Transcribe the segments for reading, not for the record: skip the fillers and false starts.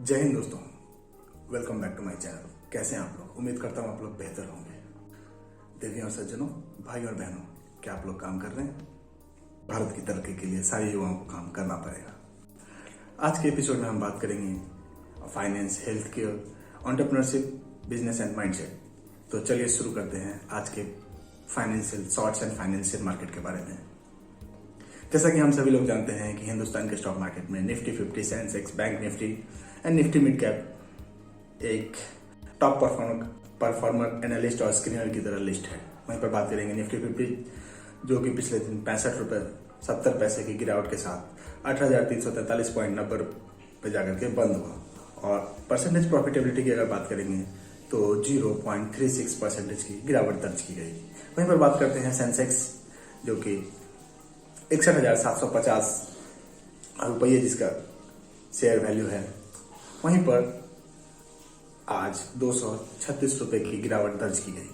जय हिंद दोस्तों, welcome back to my channel. कैसे हैं आप लोग? उम्मीद करता हूँ आप लोग बेहतर होंगे। देवियों और सज्जनों, भाई और बहनों, क्या आप लोग काम कर रहे हैं? भारत की तरक्की के लिए सारे युवाओं को काम करना पड़ेगा। आज के एपिसोड में हम बात करेंगे finance, health care, entrepreneurship, business and mindset. तो चलिए शुरू करते हैं आज के financial shorts and financial market के बारे में। जैसा कि हम सभी लोग जानते हैं कि हिंदुस्तान के स्टॉक मार्केट में Nifty 50, Sensex, bank Nifty and Nifty mid cap एक टॉप परफॉर्मर एनालिस्ट और स्क्रीनर की तरह लिस्ट है। वहीं पर बात करेंगे निफ्टी 50 जो कि पिछले दिन 65 रुपये 70 पैसे की गिरावट के साथ 8,343.90 पे जाकर के बंद हुआ। और परसेंटेज प्रॉफिटेबिलिटी की अगर बात करेंगे तो 0.36% की गिरावट दर्ज की गई। वहीं पर बात करते हैं सेंसेक्स जो कि 61,750 रुपये जिसका शेयर वैल्यू है, वहीं पर आज 236 रुपये की गिरावट दर्ज की गई।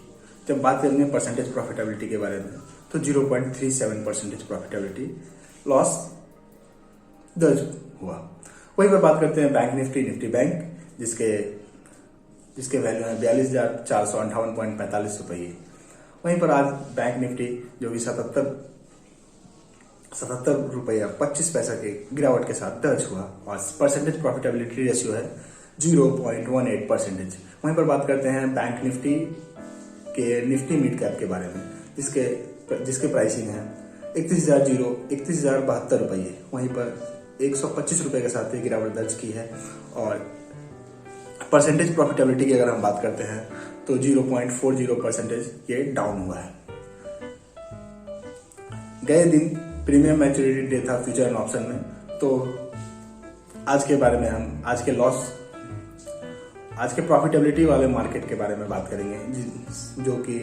जब बात करेंगे परसेंटेज प्रॉफिटेबिलिटी के बारे में तो 0.37% प्रॉफिटेबिलिटी लॉस दर्ज हुआ। वहीं पर बात करते हैं बैंक निफ्टी बैंक जिसके वैल्यू है 42,458.45 रुपये। वहीं पर आज बैंक निफ्टी जो कि 77 रुपया 25 पैसा के गिरावट के साथ दर्ज हुआ और परसेंटेज प्रॉफिटेबिलिटी रेशियो है 0.18%। वहीं पर बात करते हैं बैंक निफ्टी के निफ्टी मिड कैप के बारे में जिसके प्राइसिंग है 31,072 रुपये। वहीं पर 125 रुपये के साथ ये गिरावट दर्ज की है। और परसेंटेज प्रॉफिटेबिलिटी की अगर हम बात करते हैं तो 0.40% ये डाउन हुआ है। गए दिन प्रीमियम मैच्योरिटी डे था फ्यूचर एंड ऑप्शन में। तो आज के बारे में हम आज के प्रॉफिटेबिलिटी वाले मार्केट के बारे में बात करेंगे जो कि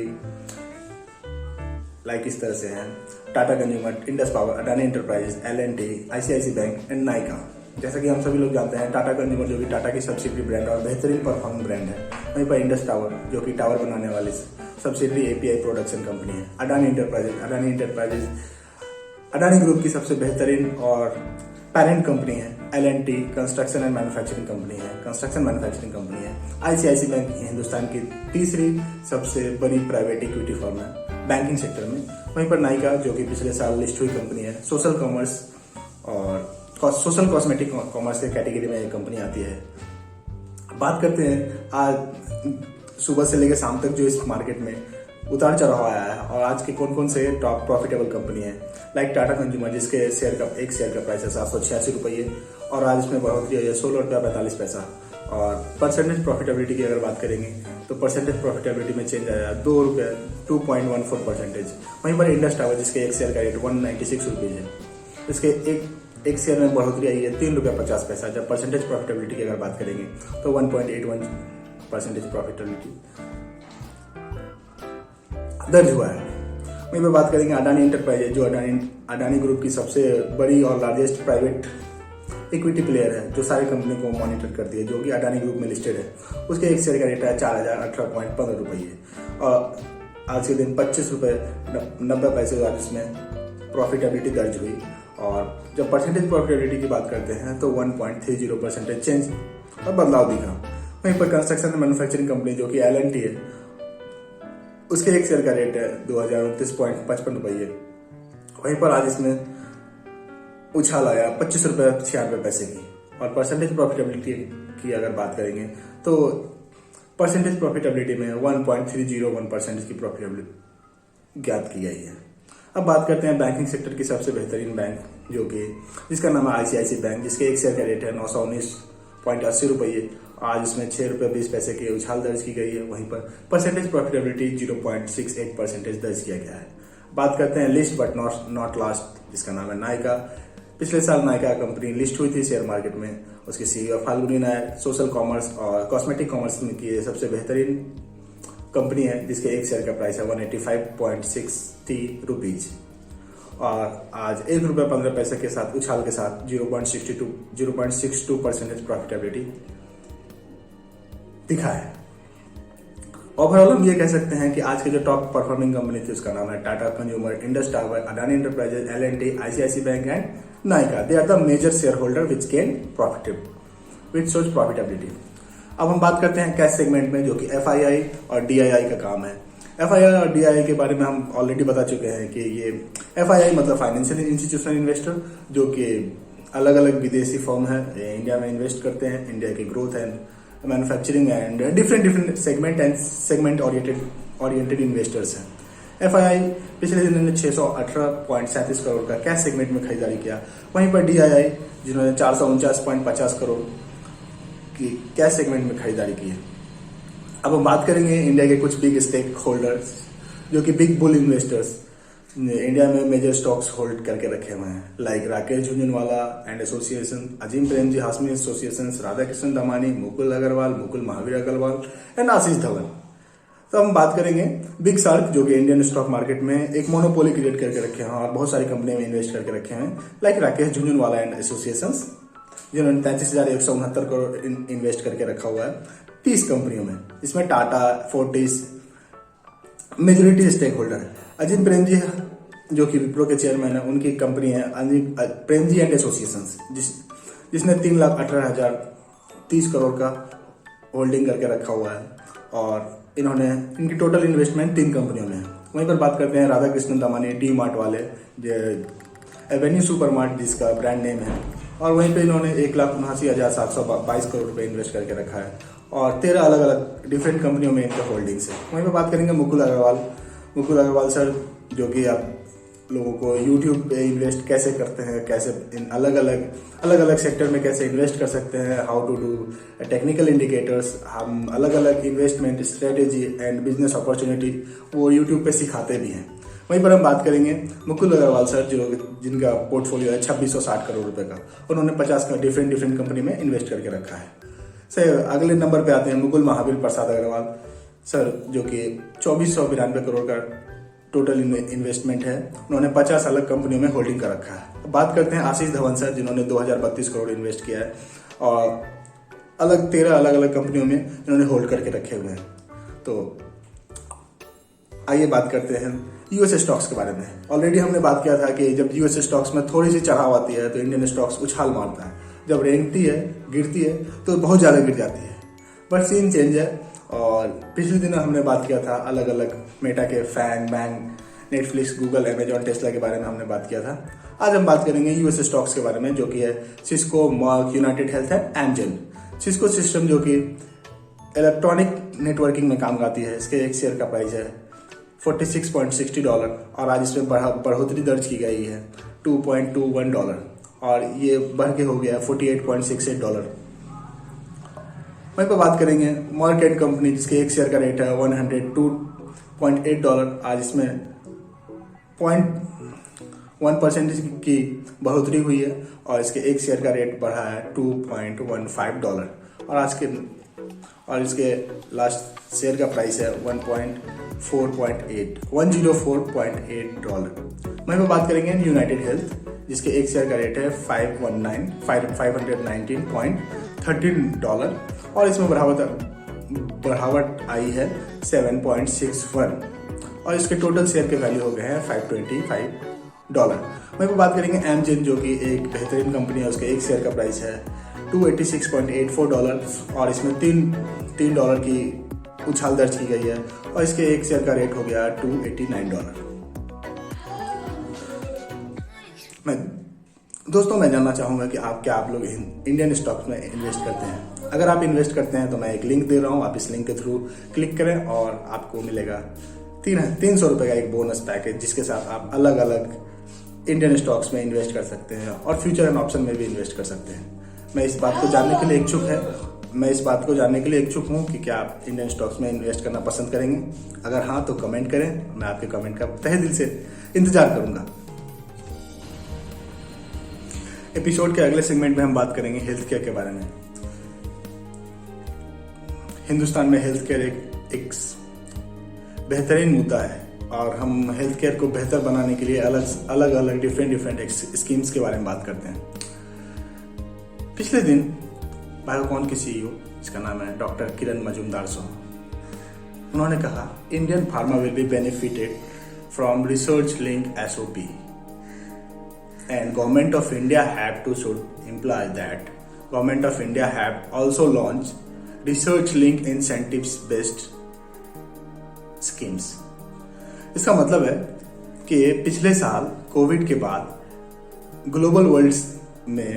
इस तरह से हैं: Tata consumer, Indus power, Adani enterprises, L&T, ICICI bank and Nykaa. जैसा कि हम सभी लोग जानते हैं टाटा कंज्यूमर जो कि टाटा की सब्सिडरी ब्रांड और बेहतरीन परफॉर्मिंग ब्रांड है। वहीं पर इंडस टावर जो कि टावर बनाने वाली सब्सिडरी API प्रोडक्शन कंपनी है। अडानी अडानी ग्रुप की सबसे बेहतरीन और पेरेंट कंपनी है। L&T कंस्ट्रक्शन मैन्युफैक्चरिंग कंपनी है। ICICI बैंक हिंदुस्तान की तीसरी सबसे बड़ी प्राइवेट इक्विटी फर्म है बैंकिंग सेक्टर में। वहीं पर नाइका जो कि पिछले साल लिस्ट हुई कंपनी है। सोशल कॉस्मेटिक कॉमर्स के कैटेगरी में ये कंपनी आती है। बात करते हैं आज सुबह से लेकर शाम तक जो इस मार्केट में उतार चढ़ाव आया है और आज के कौन कौन से टॉप प्रॉफिटेबल कंपनी है। टाटा कंज्यूमर जिसके एक शेयर का प्राइस है 786 रुपये और आज इसमें बढ़ोतरी हुई है 16 रुपया 45 पैसा। और परसेंटेज प्रॉफिटेबिलिटी की अगर बात करेंगे तो परसेंटेज प्रॉफिटेबिलिटी में चेंज आया 2.14%। वहीं पर इंडस टावर जिसके एक शेयर का रेट 196 रुपये है, इसके एक शेयर में बढ़ोतरी आई है 3 रुपया 50 पैसा। जब परसेंटेज प्रॉफिटेबिलिटी की अगर बात करेंगे तो 1.81% प्रॉफिटेबिलिटी दर्ज हुआ है। वहीं पर बात करेंगे अडानी एंटरप्राइजेज जो अडानी ग्रुप की सबसे बड़ी और लार्जेस्ट प्राइवेट इक्विटी प्लेयर है जो सारी कंपनी को मॉनिटर करती है, जो कि अडानी ग्रुप में लिस्टेड है। उसके एक शेयर का रेट है 4,018.15 रुपये और आज के दिन 25 रुपये 90 पैसे आज इसमें प्रॉफिटेबिलिटी दर्ज हुई। और जब परसेंटेज प्रॉफिटेबिलिटी की बात करते हैं तो 1.30% चेंज और बदलाव दिखा। वहीं पर कंस्ट्रक्शन मैन्युफैक्चरिंग कंपनी जो कि L&T है, उसके एक शेयर का रेट है 2,029.55 रुपये। वहीं पर आज इसमें उछाल आया 25 रुपये 96 पैसे की। और परसेंटेज प्रॉफिटेबिलिटी की अगर बात करेंगे तो परसेंटेज प्रॉफिटेबिलिटी में 1.301% की प्रॉफिटेबिलिटी ज्ञात की गई है। अब बात करते हैं बैंकिंग सेक्टर की सबसे बेहतरीन बैंक जिसका नाम है ICICI बैंक, जिसके एक शेयर का रेट है 919.80 रुपये। आज इसमें 6 रुपये 20 पैसे की उछाल दर्ज की गई है। वहीं पर परसेंटेज प्रॉफिटेबिलिटी 0.68% दर्ज किया गया है। बात करते हैं लिस्ट बट नॉट लास्ट जिसका नाम है नाइका। पिछले साल नाइका कंपनी लिस्ट हुई थी शेयर मार्केट में। उसके CEO Falguni Nair social commerce और कॉस्मेटिक कॉमर्स की सबसे बेहतरीन कंपनी है जिसके एक शेयर का प्राइस है 185.60 रुपीज और आज 1 रुपया 15 पैसे के साथ उछाल के साथ 0.62% प्रॉफिटेबिलिटी दिखा है। ओवरऑल हम ये कह सकते हैं कि आज के जो टॉप परफॉर्मिंग कंपनी थी उसका नाम है Tata consumer, Indus tower, Adani enterprises, L&T, ICICI bank and Nykaa. They are the major share holder which gain which shows profitability. अब हम बात करते हैं कैश सेगमेंट में, जो कि FII और DII का काम है। FII और DII के बारे में हम ऑलरेडी बता चुके हैं कि ये FII मतलब फाइनेंशियल इंस्टीट्यूशनल इन्वेस्टर, जो कि अलग अलग विदेशी फर्म है, इंडिया में इन्वेस्ट करते हैं। इंडिया की growth and manufacturing and different segment oriented investors हैं। FII पिछले दिन ने 618.37 करोड़ का कैश सेगमेंट में खरीदारी किया। वहीं पर DII जिन्होंने 449.50 करोड़ की कैश सेगमेंट में खरीदारी की है। अब हम बात करेंगे इंडिया के कुछ बिग स्टेक होल्डर्स, जो कि बिग बुल इन्वेस्टर्स इंडिया में मेजर स्टॉक्स होल्ड करके रखे हुए हैं, like Rakesh Jhunjhunwala and association, Azim Premji Hashmi association, Radha Krishna Damani, Mukul Agarwal, Mukul Mahavir Agarwal and Ashish Dhawan. तो हम बात करेंगे बिग शार्क, जो कि इंडियन स्टॉक मार्केट में एक मोनोपोली क्रिएट करके रखे हैं और बहुत सारी कंपनी में इन्वेस्ट करके रखे हैं, like Rakesh Jhunjhunwala and association, जिन्होंने 33,169 करोड़ इन्वेस्ट करके रखा हुआ है 30 कंपनियों में। इसमें Tata, Fortis majority stake holder है। अजीम प्रेमजी जो कि विप्रो के चेयरमैन है, उनकी कंपनी है प्रेमजी एंड एसोसिएशन, जिसने 3,18,030 करोड़ का होल्डिंग करके रखा हुआ है और इन्होंने इनकी टोटल इन्वेस्टमेंट 3 कंपनियों में है। वहीं पर बात करते हैं राधा कृष्ण दमानी, डी मार्ट वाले, एवेन्यू सुपर मार्ट जिसका ब्रांड नेम है, और वहीं पे इन्होंने 1,79,722 करोड़ रुपए इन्वेस्ट करके रखा है और 13 अलग अलग डिफरेंट कंपनियों में इनके होल्डिंग्स है। वहीं पर बात करेंगे मुकुल अग्रवाल सर, जो कि आप लोगों को यूट्यूब पे इन्वेस्ट कैसे करते हैं, कैसे इन अलग अलग सेक्टर में कैसे इन्वेस्ट कर सकते हैं, how to do technical indicators, हम अलग अलग investment strategy and business opportunity वो यूट्यूब पे सिखाते भी हैं। वहीं पर हम बात करेंगे मुकुल अग्रवाल सर, जिनका पोर्टफोलियो है 2660 करोड़ रुपए का। उन्होंने 50 का डिफरेंट कंपनी में इन्वेस्ट करके रखा है। सर अगले नंबर पे आते हैं मुकुल महावीर प्रसाद अग्रवाल सर, जो कि 2492 करोड़ का टोटल इन्वेस्टमेंट है। उन्होंने 50 अलग कंपनियों में होल्डिंग कर रखा है। अब बात करते हैं आशीष धवन सर, जिन्होंने 2032 करोड़ इन्वेस्ट किया है और 13 अलग अलग कंपनियों में इन्होंने होल्ड करके रखे हुए हैं। तो आइए बात करते हैं यूएस स्टॉक्स के बारे में। ऑलरेडी हमने बात किया था कि जब यूएस स्टॉक्स में थोड़ी सी चढ़ाव आती है तो इंडियन स्टॉक्स उछाल मारता है, जब रेंगती है, गिरती है तो बहुत ज़्यादा गिर जाती है। बट सीन चेंज है और पिछले दिन हमने बात किया था अलग अलग मेटा के FANG, bang, Netflix, Google, Amazon, Tesla के बारे में हमने बात किया था। आज हम बात करेंगे यूएस स्टॉक्स के बारे में, जो कि है Cisco, Merck, United Health and Amgen. Cisco system जो कि इलेक्ट्रॉनिक नेटवर्किंग में काम आती है, इसके एक शेयर का प्राइस है $46.60 और आज इसमें बढ़ोतरी दर्ज की गई है $2.21 और ये बढ़ के हो गया $48.68। वहीं पर बात करेंगे मर्क एंड कंपनी, जिसके एक शेयर का रेट है $102.8, आज इसमें 0.1% की बढ़ोतरी हुई है और इसके एक शेयर का रेट बढ़ा है $2.15 और इसके लास्ट शेयर का प्राइस है $104.8। वहीं पर बात करेंगे यूनाइटेड हेल्थ, जिसके एक शेयर का रेट है $519.13 और इसमें बढ़ावट आई है 7.61 और इसके टोटल शेयर के वैल्यू हो गए हैं $525। वहीं पर बात करेंगे एमजेन, जो कि एक बेहतरीन कंपनी है, उसके एक शेयर का प्राइस है $286.84 और इसमें $3 की उछाल दर्ज की गई है और इसके एक शेयर का रेट हो गया $289। दोस्तों मैं जानना चाहूँगा कि आप लोग इंडियन स्टॉक्स में इन्वेस्ट करते हैं? अगर आप इन्वेस्ट करते हैं तो मैं एक लिंक दे रहा हूँ, आप इस लिंक के थ्रू क्लिक करें और आपको मिलेगा 300 रुपये का एक बोनस पैकेज, जिसके साथ आप अलग अलग इंडियन स्टॉक्स में इन्वेस्ट कर सकते हैं और फ्यूचर एंड ऑप्शन में भी इन्वेस्ट कर सकते हैं। मैं इस बात को जानने के लिए इच्छुक हूँ कि क्या आप इंडियन स्टॉक्स में इन्वेस्ट करना पसंद करेंगे? अगर हाँ तो कमेंट करें, मैं आपके कमेंट का तहे दिल से इंतजार करूंगा। एपिसोड के अगले सेगमेंट में हम बात करेंगे हेल्थ केयर के बारे में। हिंदुस्तान में हेल्थ केयर एक बेहतरीन मुद्दा है और हम हेल्थ केयर को बेहतर बनाने के लिए अलग डिफरेंट स्कीम्स के बारे में बात करते हैं। पिछले दिन बायोकॉन के CEO, जिसका नाम है डॉक्टर किरण मजूमदार साहब, उन्होंने कहा Indian pharma will be benefited from research link SOP and government of India have to should imply that Government of India have also launched research-linked incentives-based schemes. इसका मतलब है कि पिछले साल कोविड के बाद ग्लोबल वर्ल्ड में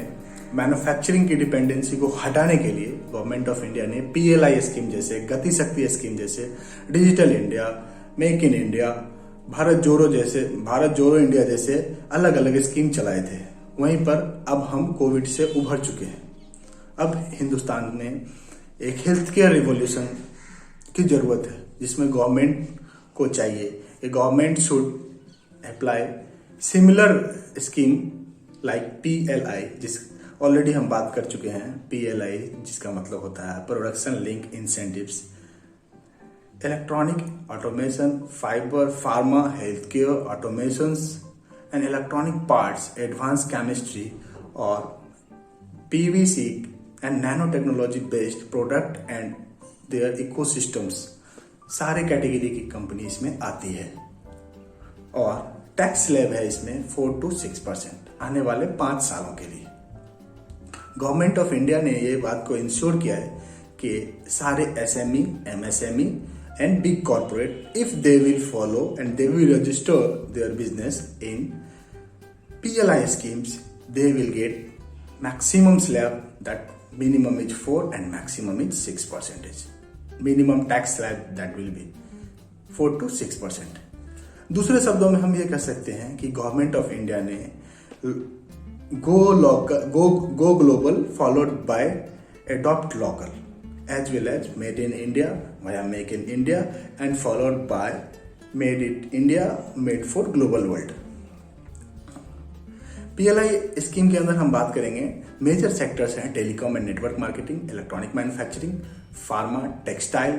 मैन्युफैक्चरिंग की डिपेंडेंसी को हटाने के लिए गवर्नमेंट ऑफ इंडिया ने PLI स्कीम जैसे, गति शक्ति स्कीम जैसे, digital India, make in India, Bharat जोड़ो इंडिया जैसे अलग अलग स्कीम चलाए थे। वहीं पर अब हम कोविड से उभर चुके हैं। अब हिंदुस्तान में एक हेल्थ केयर रिवॉल्यूशन की जरूरत है, जिसमें गवर्नमेंट को चाहिए कि government should apply similar scheme like PLI, जिस ऑलरेडी हम बात कर चुके हैं। PLI जिसका मतलब होता है production link incentives, electronic automation, fibre, pharma, health care, automations and electronic parts, advance chemistry और PVC and nano technology based product and their ecosystems, सारे कैटेगरी की कंपनी इसमें आती है। और टैक्स स्लैब है इसमें 4 to 6% आने वाले 5 सालों के लिए। गवर्नमेंट ऑफ इंडिया ने ये बात को इंश्योर किया है कि सारे SME, MSME and big corporate, if they will follow and they will register their business in PLI schemes, they will get maximum slab, that minimum is 4 and maximum is 6%. Minimum tax slab that will be 4 to 6%. दूसरे शब्दों में हम ये कह सकते हैं कि government of India ने go global followed by adopt local, as well as made in India via make in India and followed by made in India made for global world. PLI scheme के अंदर हम बात करेंगे, major sectors हैं telecom and network marketing, electronic manufacturing, pharma, textile,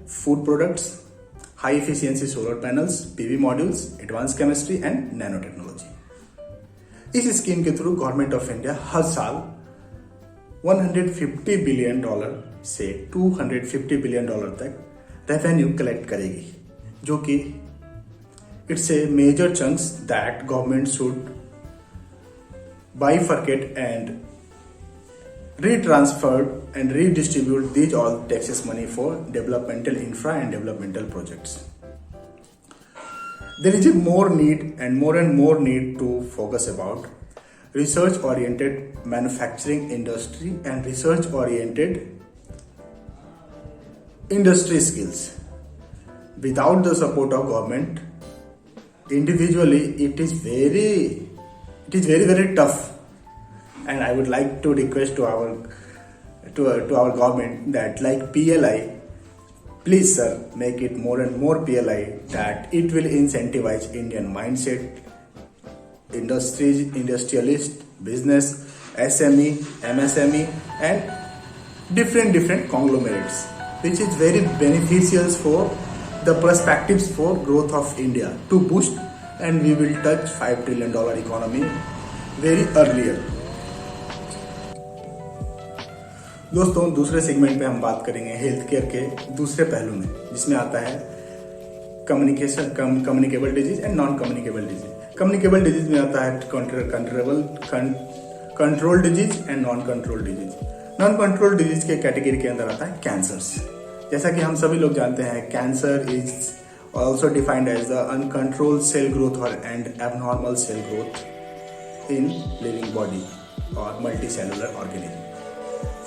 food products, high efficiency solar panels, PV modules, advance chemistry and nano technology. इस scheme के through government of India हर साल $150 billion से $250 बिलियन तक रेवेन्यू कलेक्ट करेगी, जो कि it's a major chunks that government should bifurcate and retransferred and redistribute these all taxes money for developmental infra and developmental projects. There is a more need and more need to focus about research oriented manufacturing industry and research oriented industry skills. Without the support of government, individually it is very tough. And I would like to request to our government that like PLI, please sir, make it more and more PLI, that it will incentivize Indian mindset, industries, industrialist, business, SME, MSME and different conglomerates, which is very beneficial for the perspectives for growth of India to boost, and we will touch $5 trillion economy very earlier. दोस्तों, दूसरे segment पे हम बात करेंगे health care के दूसरे पहलू में, जिसमें आता है communicable disease and non communicable disease. Communicable disease में आता है control disease and non control disease. Non control disease के कैटेगरी के अंदर आता है कैंसर्स। जैसा कि हम सभी लोग जानते हैं, cancer is also defined as the uncontrolled cell growth and abnormal cell growth in living body और multicellular organism.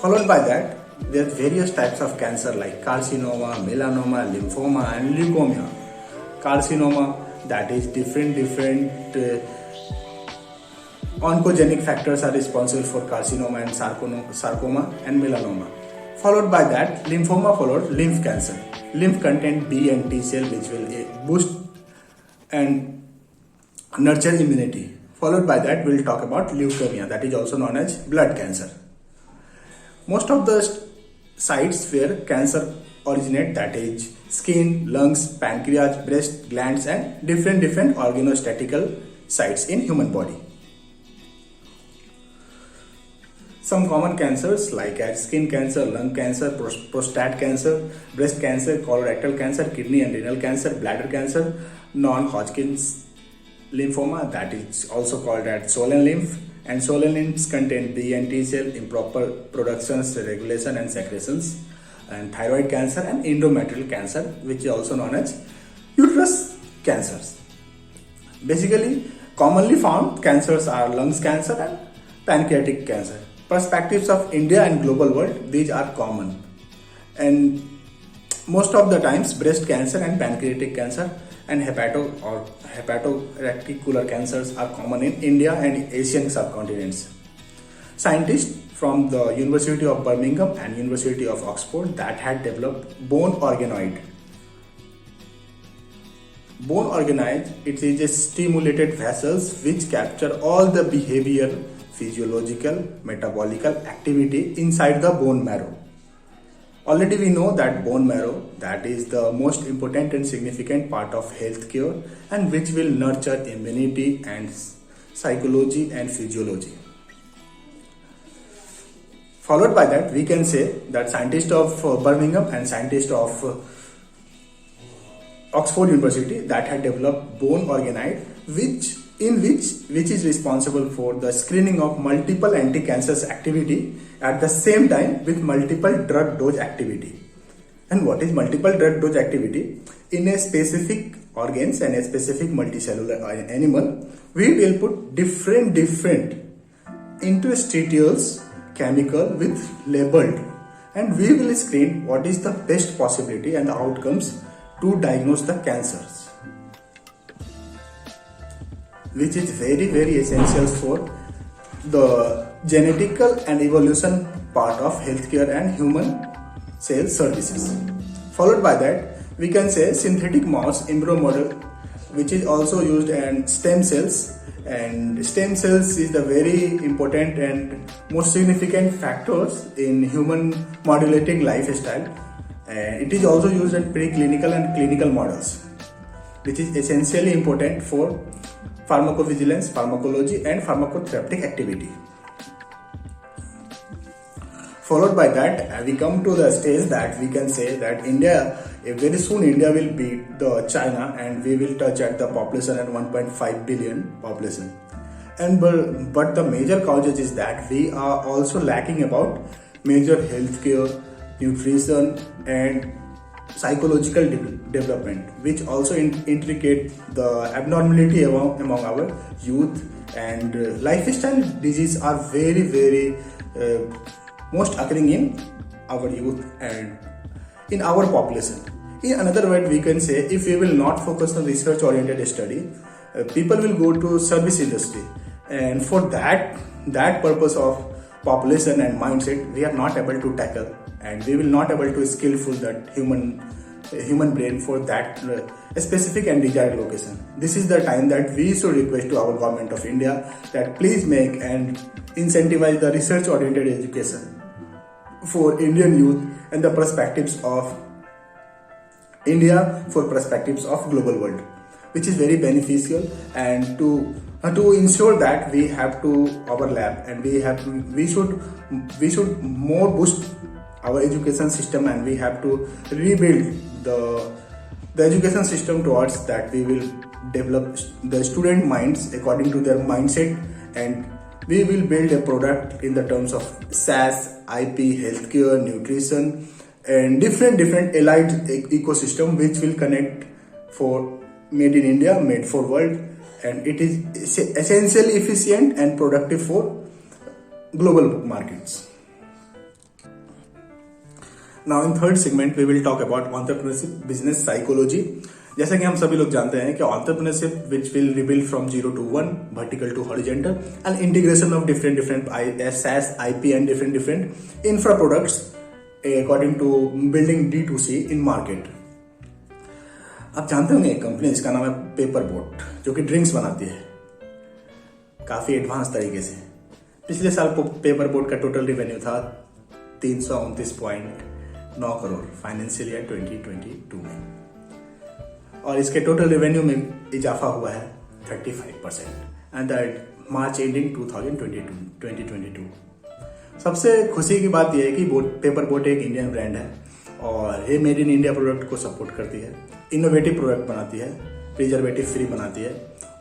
Followed by that, there are various types of cancer like carcinoma, melanoma, lymphoma and leukemia. Carcinoma, that is different oncogenic factors are responsible for carcinoma and sarcoma and melanoma. Followed by that, lymphoma followed lymph cancer. Lymph contain B and T cell which will boost and nurture immunity. Followed by that, we'll talk about leukemia, that is also known as blood cancer. Most of the sites where cancer originate, that is skin, lungs, pancreas, breast, glands and different organostatical sites in human body. Some common cancers like as skin cancer, lung cancer, prostate cancer, breast cancer, colorectal cancer, kidney and renal cancer, bladder cancer, non-Hodgkin's lymphoma, that is also called as swollen lymph, and solanins contain B and T cell, improper productions, regulation and secretions, and thyroid cancer and endometrial cancer, which is also known as uterus cancers. Basically, commonly found cancers are lungs cancer and pancreatic cancer. Perspectives of India and global world, these are common, and most of the times breast cancer and pancreatic cancer and hepatoreticular cancers are common in India and Asian subcontinents. Scientists from the University of Birmingham and University of Oxford that had developed bone organoid. Bone organoid, it is a stimulated vessels which capture all the behavior, physiological, metabolical activity inside the bone marrow. Already we know that bone marrow, that is the most important and significant part of healthcare, and which will nurture immunity and psychology and physiology. Followed by that, we can say that scientists of Birmingham and scientists of Oxford University that had developed bone organoid, which is responsible for the screening of multiple anti-cancerous activity at the same time with multiple drug dose activity. And what is multiple drug dose activity? In a specific organs and a specific multicellular animal, we will put different interstitials chemical with labeled, and we will screen what is the best possibility and the outcomes to diagnose the cancers, which is very essential for the genetical and evolution part of healthcare and human cell services. Followed by that, we can say synthetic mouse embryo model, which is also used in stem cells, and stem cells is the very important and most significant factors in human modulating lifestyle, and it is also used in preclinical and clinical models, which is essentially important for pharmacovigilance, pharmacology and pharmacotherapeutic activity. Followed by that, we come to the stage that we can say that very soon India will beat the China, and we will touch at the population at 1.5 billion population. And but the major causes is that we are also lacking about major healthcare, nutrition and psychological development, which also intricate the abnormality among our youth, and lifestyle disease are very most occurring in our youth and in our population. In another word, we can say if we will not focus on research oriented study, people will go to service industry, and for that purpose of population and mindset, we are not able to tackle, and we will not able to skillful that human brain for that specific and desired location. This is the time that we should request to our government of India that please make and incentivize the research oriented education for Indian youth and the perspectives of India for perspectives of global world, which is very beneficial. And to ensure that we have to our lab, and we should more boost our education system, and we have to rebuild the education system towards that. We will develop the student minds according to their mindset, and we will build a product in the terms of SaaS, IP, healthcare, nutrition, and different allied ecosystem which will connect for made in India, made for world, and it is essentially efficient and productive for global markets. Now in third segment we will talk about entrepreneurship, business psychology. जैसा कि हम सभी लोग जानते हैं कि entrepreneurship which will rebuild from 0 to 1, vertical to horizontal, and integration of different SaaS, IP and different infra products according to building D2C in market. आप जानते होंगे एक कंपनी जिसका नाम है पेपर बोट, जो कि ड्रिंक्स बनाती है काफी एडवांस तरीके से. पिछले साल पेपर बोट का टोटल रेवेन्यू था 329.9 करोड़ फाइनेंशियल ईयर 2022 में, और इसके टोटल रेवेन्यू में इजाफा हुआ है 35% एंड दैट मार्च एंडिंग 2022. सबसे खुशी की बात यह है कि पेपर बोट एक इंडियन ब्रांड है, और ये मेड इन इंडिया प्रोडक्ट को सपोर्ट करती है, इनोवेटिव प्रोडक्ट बनाती है, प्रिजर्वेटिव फ्री बनाती है,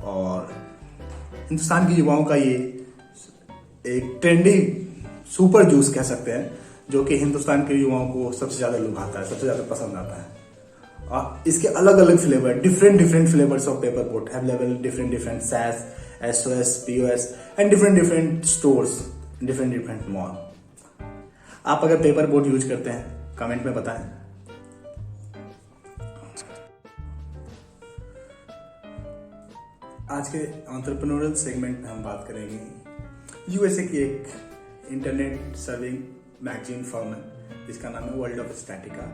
और हिंदुस्तान के युवाओं का ये एक ट्रेंडी सुपर जूस कह सकते हैं, जो कि हिंदुस्तान के युवाओं को सबसे ज्यादा लुभाता है, सबसे ज्यादा पसंद आता है। और इसके अलग अलग flavour, different flavours of Paper Boat available, different SaaS, SOS, POS and different stores, different mall. आप अगर पेपर बोट यूज करते हैं कमेंट में बताएं। आज के एंटरप्रेन्योरियल सेगमेंट में हम बात करेंगे यूएसए की एक इंटरनेट सर्विंग मैगजीन फर्म है जिसका नाम है वर्ल्ड ऑफ स्टैटिका।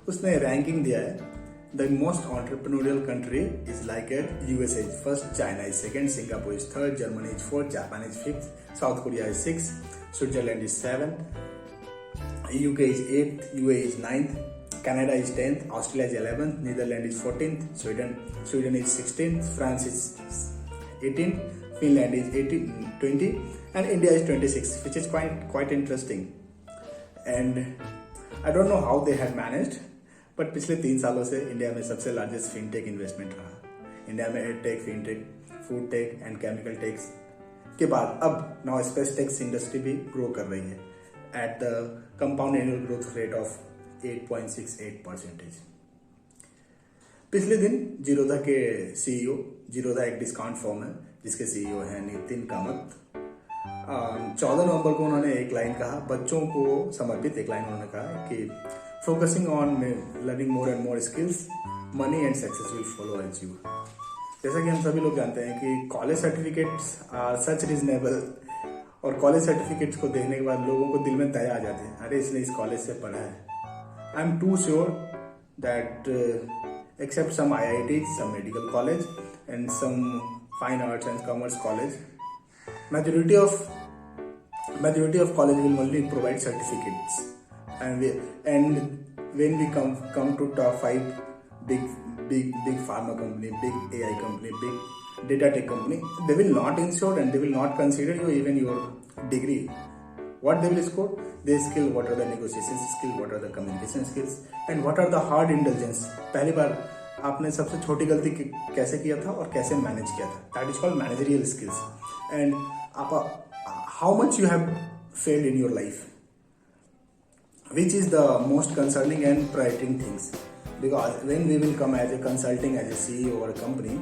उसने रैंकिंग दिया है the most entrepreneurial country is like at USA is first, China is second, Singapore is third, Germany is fourth, Japan is fifth, South Korea is six, Switzerland is seventh, UK is 8th, UAE is 9th, Canada is 10th, Australia is 11th, Netherlands is 14th, Sweden is 16th, France is 18th, Finland is 20, and India is 26th, which is quite interesting. And I don't know how they had managed, but पिछले 3 सालों से India में सबसे largest fintech investment रहा। India में edtech, fintech, food tech and chemical techs के बाद अब नाउ स्पेस टेक्स इंडस्ट्री भी ग्रो कर रही है at the compound annual growth rate of 8.68%. पिछले दिन जीरोधा के CEO, जीरोधा एक डिस्काउंट फर्म है जिसके CEO हैं नितिन कामत। 14 नवंबर को उन्होंने एक लाइन कहा, बच्चों को समर्पित एक लाइन उन्होंने कहा कि focusing on learning more and more skills, money and success will follow as you. जैसा कि हम सभी लोग जानते हैं कि college certificates are such reasonable, और कॉलेज सर्टिफिकेट्स को देखने के बाद लोगों को दिल में दया आ जाते हैं, अरे इसने इस कॉलेज से पढ़ा है। I am too sure that except some IIT, some medical college and some fine arts and commerce college, majority of college will only provide certificates, and when we come to top 5 big pharma company, big AI company, big data tech company, they will not ensure and they will not consider you even your degree. What they will score? They skill, what are the negotiation skill, what are the communication skills, and what are the hard intelligence. पहली बार आपने सबसे छोटी गलती कैसे किया था और कैसे मैनेज किया था, that is called managerial skills. And how much you have failed in your life, which is the most concerning and frightening things, because when we will come as a consulting, as a CEO or a company,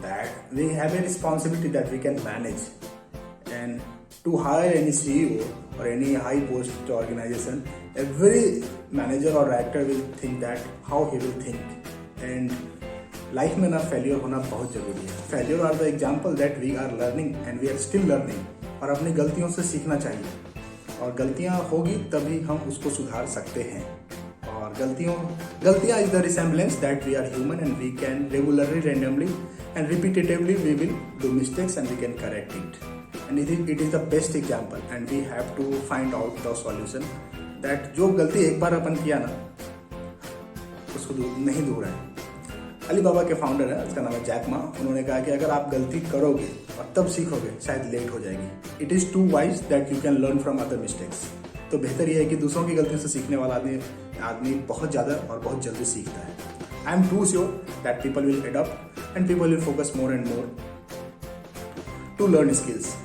that we have a responsibility that we can manage, and to hire any CEO or any high post organization, every manager or director will think that how he will think. And life में ना failure होना बहुत जरूरी है। Failure are the example that we are learning and we are still learning, और अपनी गलतियों से सीखना चाहिए, और गलतियां होगी तभी हम उसको सुधार सकते हैं। और गलतियां is the resemblance that we are human and we can regularly, randomly and repetitively we will do mistakes and we can correct it, and it is the best example, and we have to find out the solution that जो गलती एक बार अपन किया ना उसको नहीं दोहराए। Alibaba के founder है, उसका नाम है जैक मा। उन्होंने कहा कि अगर आप गलती करोगे और तब सीखोगे शायद लेट हो जाएगी। It is too wise that you can learn from other mistakes. तो बेहतर यह है कि दूसरों की गलतियों से सीखने वाला आदमी बहुत ज़्यादा और बहुत जल्दी सीखता है। I am too sure that people will adopt and people will focus more and more to learn skills.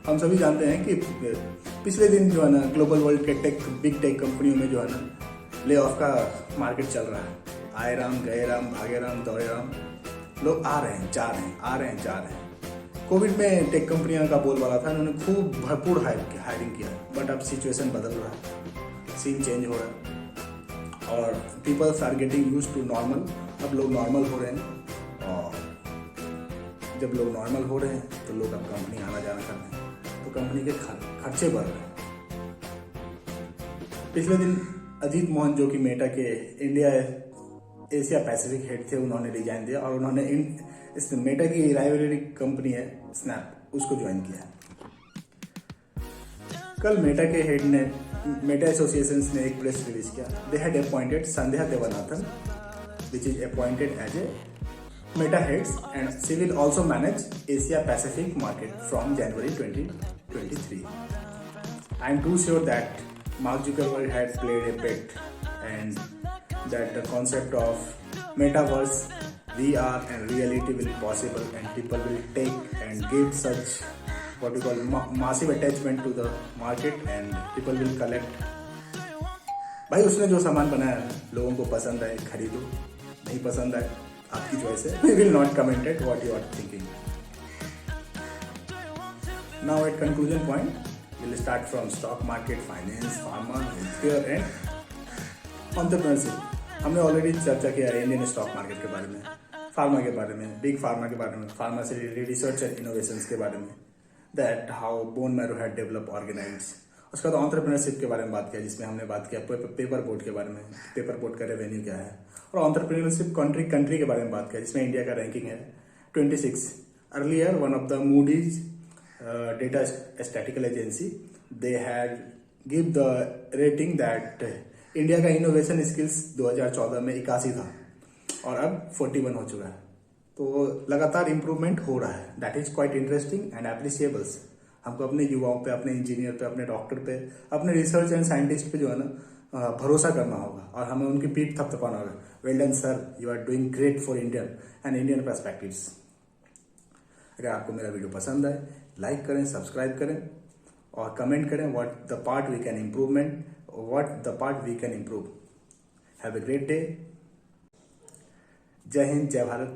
हम सभी जानते हैं कि पिछले दिन जो है ना ग्लोबल वर्ल्ड के बिग टेक कंपनियों में जो है ना ले ऑफ का मार्केट चल रहा है। आए राम, गए राम, भागे राम, दौड़े राम, लोग आ रहे हैं, जा रहे हैं, आ रहे हैं, जा रहे हैं। कोविड में टेक कंपनियों का बोलबाला था, उन्होंने खूब भरपूर हायरिंग किया, बट अब सिचुएशन बदल रहा है, सीन चेंज हो रहा है, और peoples are getting use to normal. अब लोग नॉर्मल हो रहे हैं, और जब लोग नॉर्मल हो रहे हैं तो लोग अब कंपनी आना जाना कर रहे हैं, तो कंपनी के खर्चे बढ़ रहे हैं। पिछले दिन अजीत मोहन, जो कि मेटा के इंडिया एशिया पैसिफिक हेड थे, उन्होंने रिजाइन दिया और उन्होंने इस मेटा की राइवलरी कंपनी है स्नैप, उसको ज्वाइन किया। कल मेटा के हेड ने, मेटा एसोसिएशन ने एक प्रेस रिलीज किया। They had appointed Sandhya Devanathan, which is appointed as a Meta heads, and she will also manage Asia Pacific market from January 2023. I am too sure that Mark Zuckerberg had played a bet, and that the concept of metaverse, VR and reality will be possible, and people will take and give such what we call massive attachment to the market and people will collect. भाई उसने जो सामान बनाया लोगों को पसंद आए खरीदो, नहीं पसंद आए आपकी चॉइस है. We will not comment it what you are thinking. Now at conclusion point, we'll start from stock market, finance, pharma, healthcare and entrepreneurship. हमने ऑलरेडी चर्चा किया है इंडियन स्टॉक मार्केट के बारे में, फार्मा के बारे में, बिग फार्मा के बारे में, फार्मा से रिलेटेड रिसर्च एंड इनोवेशंस के बारे में, that how bone marrow had develop organise. उसका तो एंटरप्रेन्योरशिप के बारे में बात किया जिसमें हमने बात किया पेपर बोट के बारे में, पेपर बोट का रेवेन्यू क्या है, और एंटरप्रेन्योरशिप कंट्री के बारे में बात किया जिसमें इंडिया का रैंकिंग है 26. Earlier one of the Moody's data statistical agency they had give the rating that India का इनोवेशन स्किल्स 2014 में 81 था और अब 41 हो चुका है. तो लगातार इंप्रूवमेंट हो रहा है. That is quite interesting and appreciables. हमको अपने युवाओं पे, अपने इंजीनियर पे, अपने डॉक्टर पे, अपने रिसर्च एंड साइंटिस्ट पे जो है ना भरोसा करना होगा और हमें उनकी पीठ थपथपाना होगा. Well done sir, you are doing great for Indian and Indian perspectives. अगर आपको मेरा वीडियो पसंद आए लाइक करें, सब्सक्राइब करें और कमेंट करें what the part we can improvement, what the part we can improve. Have a great day. जय हिंद, जय भारत.